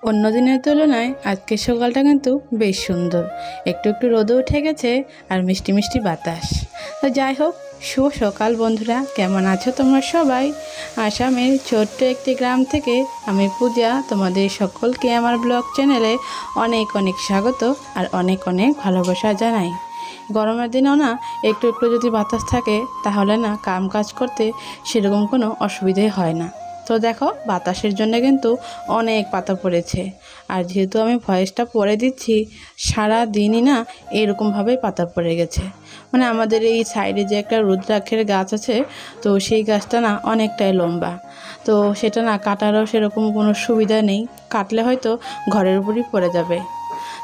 অন্য দিনের তুলনায় আজকের সকালটা কিন্তু বেশ সুন্দর। একটু একটু রোদও উঠে গেছে আর মিষ্টি মিষ্টি বাতাস। তো যাই হোক, শুভ সকাল বন্ধুরা, কেমন আছো তোমরা সবাই? আসামের ছোট্ট একটি গ্রাম থেকে আমি পূজা তোমাদের সকলকে আমার ব্লগ চ্যানেলে অনেক অনেক স্বাগত আর অনেক অনেক ভালোবাসা জানাই। গরমের দিনেও না একটু একটু যদি বাতাস থাকে তাহলে না কাম কাজ করতে সেরকম কোনো অসুবিধাই হয় না। তো দেখো, বাতাসের জন্য কিন্তু অনেক পাতা পড়েছে। আর যেহেতু আমি ভয়েসটা পরে দিচ্ছি, সারা দিনই না এরকমভাবেই পাতা পড়ে গেছে। মানে আমাদের এই সাইডে যে একটা রুদ্রাক্ষের গাছ আছে, তো সেই গাছটা না অনেকটাই লম্বা। তো সেটা না কাটারও সেরকম কোনো সুবিধা নেই, কাটলে হয়তো ঘরের উপরই পড়ে যাবে।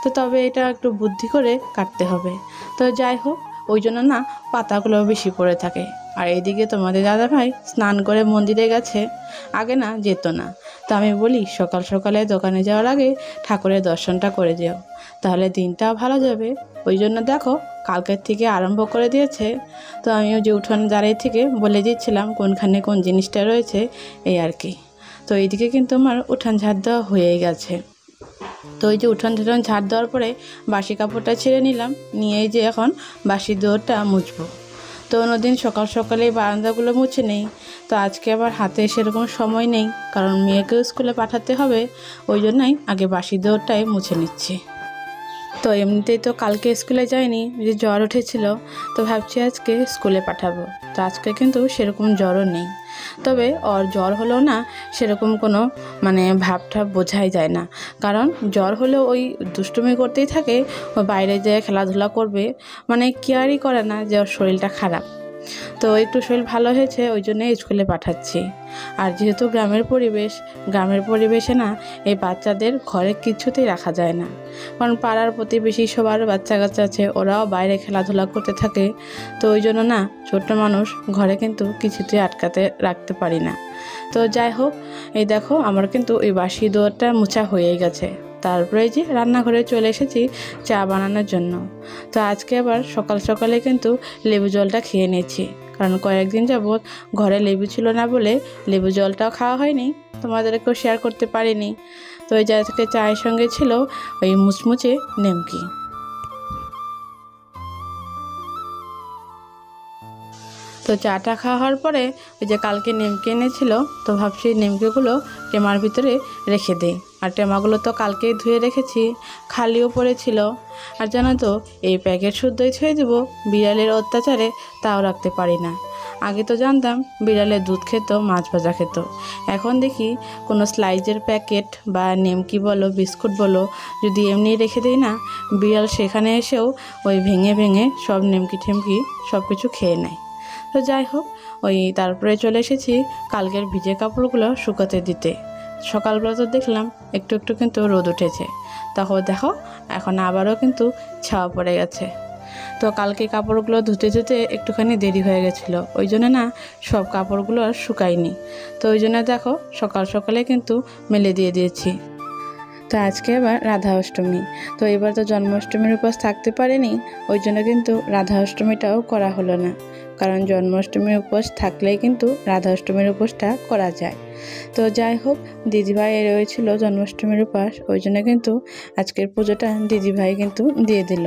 তো তবে এটা একটু বুদ্ধি করে কাটতে হবে। তো যাই হোক, ওই জন্য না পাতাগুলো বেশি পড়ে থাকে। আর এদিকে তোমাদের দাদাভাই স্নান করে মন্দিরে গেছে, আগে না যেত না। তো আমি বলি সকাল সকালে দোকানে যাওয়ার আগে ঠাকুরের দর্শনটা করে যেও, তাহলে দিনটাও ভালো যাবে। ওই জন্য দেখো কালকের থেকে আরম্ভ করে দিয়েছে। তো আমিও যে উঠোন দাঁড়িয়ে থেকে বলে দিচ্ছিলাম কোনখানে কোন জিনিসটা রয়েছে, এই আর কি। তো এইদিকে কিন্তু আমার উঠান ঝাড় দেওয়া হয়েই গেছে। তো এই যে উঠান ঝাড় দেওয়ার পরে বাসি কাপড়টা ছেড়ে নিলাম, নিয়েই যে এখন বাসি দোরটা মুছবো। তো অন্যদিন সকাল সকালে বারান্দাগুলো মুছে নেই, তো আজকে আবার হাতে সেরকম সময় নেই, কারণ মেয়েকেও স্কুলে পাঠাতে হবে। ওই জন্যই আগে বাসি দোরটাই মুছে নিচ্ছি। তো এমনিতেই তো কালকে স্কুলে যায়নি, যে জ্বর উঠেছিল, তো ভাবছি আজকে স্কুলে পাঠাবো। তো আজকে কিন্তু সেরকম জ্বরও নেই, তবে ওর জ্বর হলেও না সেরকম কোনো ভাবটা বোঝাই যায় না। কারণ জ্বর হলেও ওই দুষ্টুমি করতেই থাকে, ও বাইরে যেয়ে খেলাধুলা করবে, কেয়ারই করে না যে ওর শরীরটা খারাপ। তো একটু শরীর ভালো হয়েছে, ওই জন্য স্কুলে পাঠাচ্ছি। আর যেহেতু গ্রামের পরিবেশে না এই বাচ্চাদের ঘরে কিছুতেই রাখা যায় না, কারণ পাড়ার প্রতিবেশী সবার বাচ্চা কাচ্চা আছে, ওরাও বাইরে খেলাধুলা করতে থাকে। তো ওই জন্য না ছোট্ট মানুষ ঘরে কিন্তু কিছুতেই আটকাতে রাখতে পারি না। তো যাই হোক, এই দেখো আমার কিন্তু ওই বাসি দোয়ারটা মোছা হয়ে গেছে। তারপরে যে রান্নাঘরে চলে এসেছি চা বানানোর জন্য। তো আজকে আবার সকাল সকালে কিন্তু লেবু জলটা খেয়ে নিয়েছি, কারণ কয়েকদিন যাবৎ ঘরে লেবু ছিল না বলে লেবু জলটাও খাওয়া হয়নি, তোমাদেরকেও শেয়ার করতে পারিনি। তো ওই যে আজকে চায়ের সঙ্গে ছিল ওই মুচমুচে নেমকি। তো চাটা খাওয়া হওয়ার পরে ওই যে কালকে নেমকি এনেছিল, তো ভাবছি নেমকিগুলো টেমার ভিতরে রেখে দিই। আর টেমাগুলো তো কালকেই ধুয়ে রেখেছি, খালিও পড়েছিল। আর জানো তো, এই প্যাকেট শুদ্ধই ছুঁয়ে দেবো, বিড়ালের অত্যাচারে তাও রাখতে পারি না। আগে তো জানতাম বিড়ালে দুধ খেত, মাছ ভাজা খেত, এখন দেখি কোনো স্লাইজের প্যাকেট বা নেমকি বলো বিস্কুট বলো যদি এমনি রেখে দিই না, বিড়াল সেখানে এসেও ওই ভেঙে ভেঙে সব নেমকি ঠেমকি সব কিছু খেয়ে নেয়। তো যাই হোক, ওই তারপরে চলে এসেছি কালকের ভিজে কাপড়গুলো শুকাতে দিতে। সকালবেলা তো দেখলাম একটু একটু কিন্তু রোদ উঠেছে, তখন দেখো এখন আবারও কিন্তু ছাওয়া পড়ে গেছে। তো কালকে কাপড়গুলো ধুতে ধুতে একটুখানি দেরি হয়ে গেছিলো, ওই জন্য না সব কাপড়গুলো আর শুকায়নি। তো ওই জন্য দেখো সকাল সকালে কিন্তু মেলে দিয়ে দিয়েছি। তো আজকে আবার রাধা অষ্টমী, তো এবার তো জন্মাষ্টমীর উপোস থাকতে পারেনি, ওই জন্য কিন্তু রাধা অষ্টমীটাও করা হলো না। কারণ জন্মাষ্টমীর উপোস থাকলেই কিন্তু রাধা অষ্টমীর উপোসটা করা যায়। তো যাই হোক, দিদিভাই রয়েছিল জন্মাষ্টমীর উপাস, ওই জন্য কিন্তু আজকের পুজোটা দিদিভাই কিন্তু দিয়ে দিল।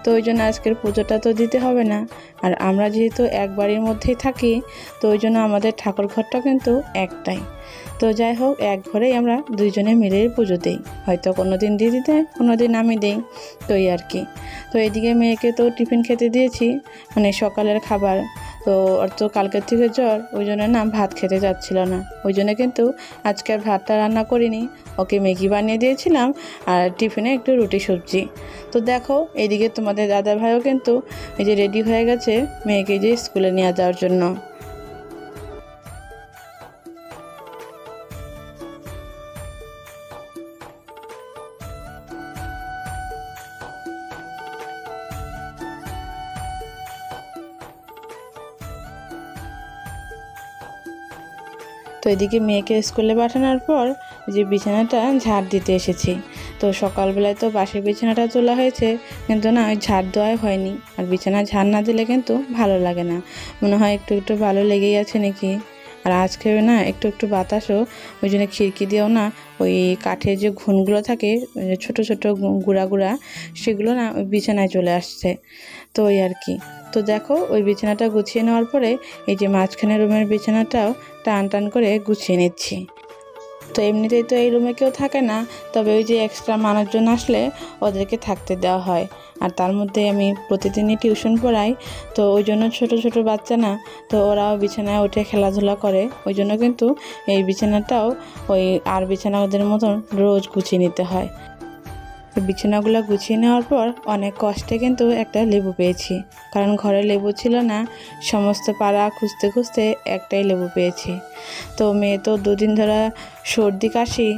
তো ওই জন্য আজকের পুজোটা তো দিতে হবে না। আর আমরা যেহেতু এক বাড়ির মধ্যেই থাকি, তো ওই জন্য আমাদের ঠাকুর ঘরটা কিন্তু একটাই। তো যাই হোক, এক ঘরেই আমরা দুইজনে মিলেই পুজো দিই, হয়তো কোনো দিন দিদি দেয়, কোনো দিন আমি দিই, তো এই আর কি। তো এদিকে মেয়েকে তো টিফিন খেতে দিয়েছি, সকালের খাবার। তো ওর তো কালকের থেকে জ্বর, ওই জন্য না ভাত খেতে যাচ্ছিল না, ওই জন্য কিন্তু আজকে আর ভাতটা রান্না করিনি, ওকে ম্যাগি বানিয়ে দিয়েছিলাম আর টিফিনে একটু রুটি সবজি। তো দেখো এদিকে তোমাদের দাদা ভাইও কিন্তু এই যে রেডি হয়ে গেছে মেয়েকে যে স্কুলে নিয়ে যাওয়ার জন্য। তো এদিকে মেয়েকে স্কুলে পাঠানোর পর যে বিছানাটা ঝাড় দিতে এসেছি। তো সকালবেলায় তো বাসি বিছানাটা তোলা হয়েছে, কিন্তু না ওই ঝাড় দেওয়াই হয়নি। আর বিছানা ঝাড় না দিলে কিন্তু ভালো লাগে না, মনে হয় একটু একটু ভালো লেগেই আছে নাকি। আর আজকে না একটু একটু বাতাসও, ওই জন্য খিড়কি দিয়েও না ওই কাঠের যে ঘুনগুলো থাকে ছোট ছোট গুঁড়া গুঁড়া, সেগুলো না ওই বিছানায় চলে আসছে। তো ওই আর কি। তো দেখো ওই বিছানাটা গুছিয়ে নেওয়ার পরে এই যে মাঝখানে রুমের বিছানাটাও টান টান করে গুছিয়ে নিচ্ছি। তো এমনিতেই তো এই রুমে কেউ থাকে না, তবে ওই যে এক্সট্রা মানুষজন আসলে ওদেরকে থাকতে দেওয়া হয়। আর তার মধ্যে আমি প্রতিদিনই টিউশন পড়াই, তো ওই জন্য ছোট ছোট বাচ্চা না, তো ওরাও বিছানায় উঠে খেলাধুলা করে, ওই জন্য কিন্তু এই বিছানাটাও ওই আর বিছানা ওদের মতন রোজ গুছিয়ে নিতে হয়। বিছানাগুলো গুছিয়ে নেওয়ার পর অনেক কষ্টে কিন্তু একটা লেবু পেয়েছি, কারণ ঘরে লেবু ছিল না, সমস্ত পাড়া খুঁজতে খুঁজতে একটাই লেবু পেয়েছি। তো মেয়ে তো দুদিন ধরে সর্দি কাশি,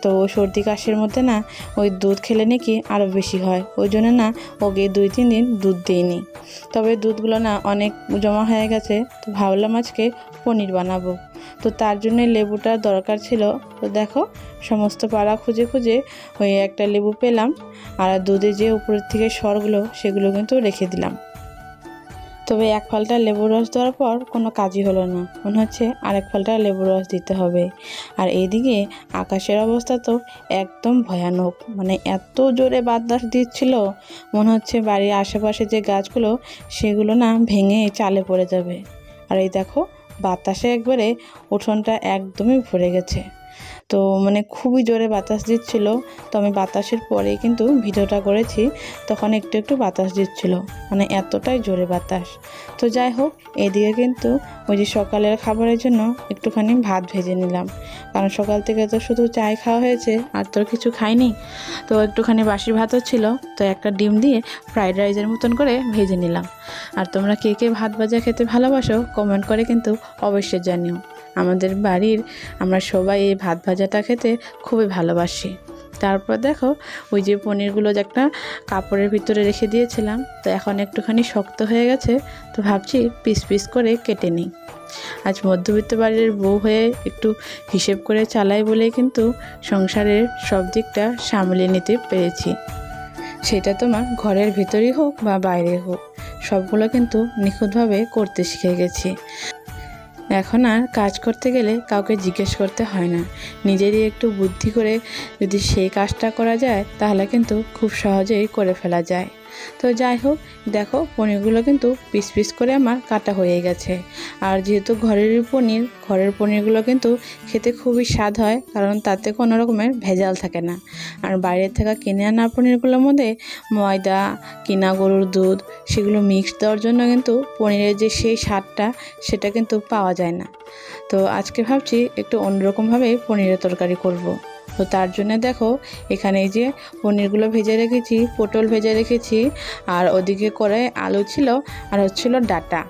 তো সর্দি কাশির মধ্যে না ওই দুধ খেলে নাকি আরও বেশি হয়, ওই জন্য না ওকে 2-3 দিন দুধ দিইনি। তবে দুধগুলো না অনেক জমা হয়ে গেছে, তো ভাবলাম আজকে পনির বানাবো, তো তার জন্য লেবুটা দরকার ছিল। তো দেখো সমস্ত পাড়া খুঁজে খুঁজে ওই একটা লেবু পেলাম, আর দুধে যে উপরের থেকে সরগুলো সেগুলো কিন্তু রেখে দিলাম। তবে এক ফালটা লেবুর রস দেওয়ার পর কোনো কাজই হলো না, মনে হচ্ছে আরেক ফালটা লেবুর রস দিতে হবে। আর এইদিকে আকাশের অবস্থা তো একদম ভয়ানক, মানে এত জোরে বাতাস দিচ্ছিল, মনে হচ্ছে বাড়ির আশেপাশে যে গাছগুলো সেগুলো না ভেঙে চালে পড়ে যাবে। আর এই দেখো বাতাসে একবারে উঠোনটা একদমই ভরে গেছে। তো মানে খুবই জোরে বাতাস দিচ্ছিল। তো আমি বাতাসের পরেই কিন্তু ভিডিওটা করেছি, তখন একটু একটু বাতাস দিচ্ছিল, মানে এতটাই জোরে বাতাস। তো যাই হোক, এদিকে কিন্তু ওই যে সকালের খাবারের জন্য একটুখানি ভাত ভেজে নিলাম, কারণ সকাল থেকে তো শুধু চাই খাওয়া হয়েছে, আর তো কিছু খাইনি। তো একটুখানি বাসি ভাতও ছিল, তো একটা ডিম দিয়ে ফ্রাইড রাইসের মতন করে ভেজে নিলাম। আর তোমরা কে কে ভাত ভাজা খেতে ভালোবাসো কমেন্ট করে কিন্তু অবশ্যই জানিও। আমাদের বাড়ির আমরা সবাই এই ভাত ভাজাটা খেতে খুবই ভালোবাসি। তারপর দেখো ওই যে পনিরগুলো যে একটা কাপড়ের ভিতরে রেখে দিয়েছিলাম, তো এখন একটুখানি শক্ত হয়ে গেছে, তো ভাবছি পিস পিস করে কেটে নিই। আজ মধ্যবিত্ত বাড়ির বউ হয়ে একটু হিসেব করে চালাই বলেই কিন্তু সংসারের সব দিকটা সামলে নিতে পেরেছি। সেটা তোমার ঘরের ভিতরেই হোক বা বাইরে হোক, সবগুলো কিন্তু নিখুঁতভাবে করতে শিখে গেছি। এখন আর কাজ করতে গেলে কাউকে জিজ্ঞেস করতে হয় না, নিজেরই একটু বুদ্ধি করে যদি সেই কাজটা করা যায় তাহলে কিন্তু খুব সহজেই করে ফেলা যায়। তো যাই হোক, দেখো পনিরগুলো কিন্তু পিস পিস করে আমার কাটা হয়ে গেছে। আর যেহেতু ঘরের পনিরগুলো কিন্তু খেতে খুবই স্বাদ হয়, কারণ তাতে কোনো রকমের ভেজাল থাকে না। আর বাইরের থেকে কিনে আনা পনিরগুলোর মধ্যে ময়দা, কিনা গরুর দুধ, সেগুলো মিক্স দেওয়ার জন্য কিন্তু পনিরের যে সেই স্বাদটা সেটা কিন্তু পাওয়া যায় না। তো আজকে ভাবছি একটু অন্যরকমভাবে পনিরের তরকারি করব। তো তার জন্য দেখো এখানে এই যে পনিরগুলো ভেজে রেখেছি, পটল ভেজে রেখেছি, আর ওদিকে করে আলু ছিল আর হচ্ছিল ডাঁটা।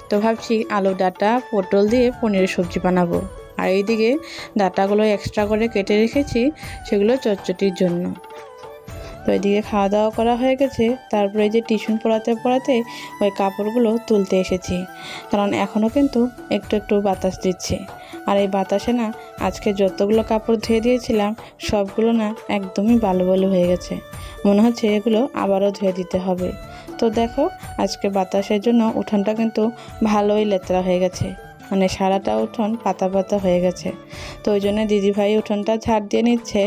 তো ভাবছি আলু ডাঁটা পটল দিয়ে পনিরের সবজি বানাবো। আর এইদিকে ডাঁটাগুলো এক্সট্রা করে কেটে রেখেছি, সেগুলো চটচটির জন্য। তো এদিকে খাওয়া দাওয়া করা হয়ে গেছে, তারপরে এই যে টিউশন পড়াতে পড়াতে ওই কাপড়গুলো তুলতে এসেছি, কারণ এখনও কিন্তু একটু একটু বাতাস দিচ্ছে। আর এই বাতাসে না আজকে যতগুলো কাপড় ধুয়ে দিয়েছিলাম সবগুলো না একদমই বালু বালু হয়ে গেছে, মনে হচ্ছে এগুলো আবারও ধুয়ে দিতে হবে। তো দেখো আজকে বাতাসের জন্য উঠোনটা কিন্তু ভালোই লেতরা হয়ে গেছে, মানে সারাটা উঠোন পাতা পাতা হয়ে গেছে। তো ওই জন্য দিদিভাই উঠোনটা ঝাড় দিয়ে নিচ্ছে।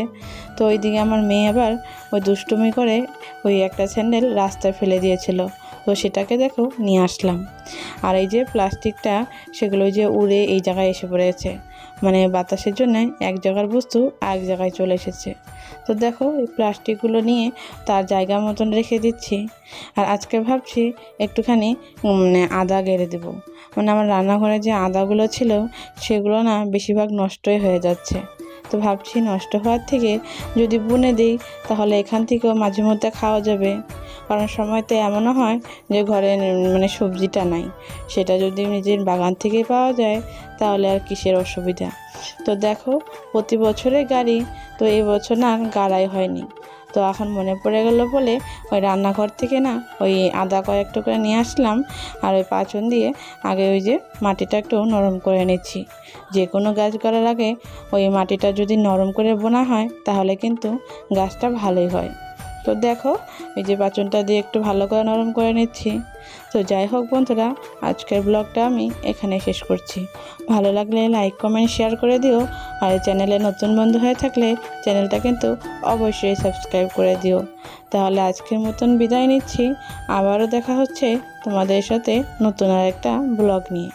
তো ওইদিকে আমার মেয়ে আবার ওই দুষ্টুমি করে ওই একটা স্যান্ডেল রাস্তায় ফেলে দিয়েছিল, তো সেটাকে দেখো নিয়ে আসলাম। আর এই যে প্লাস্টিকটা সেগুলো যে উড়ে এই জায়গায় এসে পড়েছে, মানে বাতাসের জন্য এক জায়গার বস্তু আরেক জায়গায় চলে এসেছে। তো দেখো এই প্লাস্টিকগুলো নিয়ে তার জায়গা মতন রেখে দিচ্ছি। আর আজকে ভাবছি একটুখানি আদা গেড়ে দেবো, মানে আমার রান্নাঘরে যে আদাগুলো ছিল সেগুলো না বেশিরভাগ নষ্টই হয়ে যাচ্ছে। তো ভাবছি নষ্ট হওয়ার থেকে যদি বুনে দিই তাহলে এখান থেকেও মাঝে মধ্যে খাওয়া যাবে, কারণ সময়তে এমনও হয় যে ঘরে মানে সবজিটা নাই, সেটা যদি নিজের বাগান থেকে পাওয়া যায় তাহলে আর কিসের অসুবিধা। তো দেখো প্রতি বছরে গাড়ি, তো এই বছর না গাড়াই হয়নি। তো এখন মনে পড়ে গেল বলে ওই রান্নাঘর থেকে না ওই আদা কয়েক টুকরা নিয়ে আসলাম, আর ওই পাঁচন দিয়ে আগে ওই যে মাটিটা একটু নরম করে নিচ্ছি। যে কোনো গাছ করার আগে ওই মাটিটা যদি নরম করে বোনা হয় তাহলে কিন্তু গাছটা ভালোই হয়। তো তো দেখো এই যে বাচনটা দিয়ে একটু ভালো করে নরম করে নিচ্ছি। তো যাই হোক বন্ধুরা, আজকের ব্লগটা আমি এখানে শেষ করছি। ভালো লাগলে লাইক কমেন্ট শেয়ার করে দিও, আর চ্যানেলে নতুন বন্ধু হয়ে থাকলে চ্যানেলটা কিন্তু অবশ্যই সাবস্ক্রাইব করে দিও। তাহলে আজকের মতন বিদায় নিচ্ছি, আবারও দেখা হচ্ছে তোমাদের সাথে নতুন আরেকটা ব্লগ নিয়ে।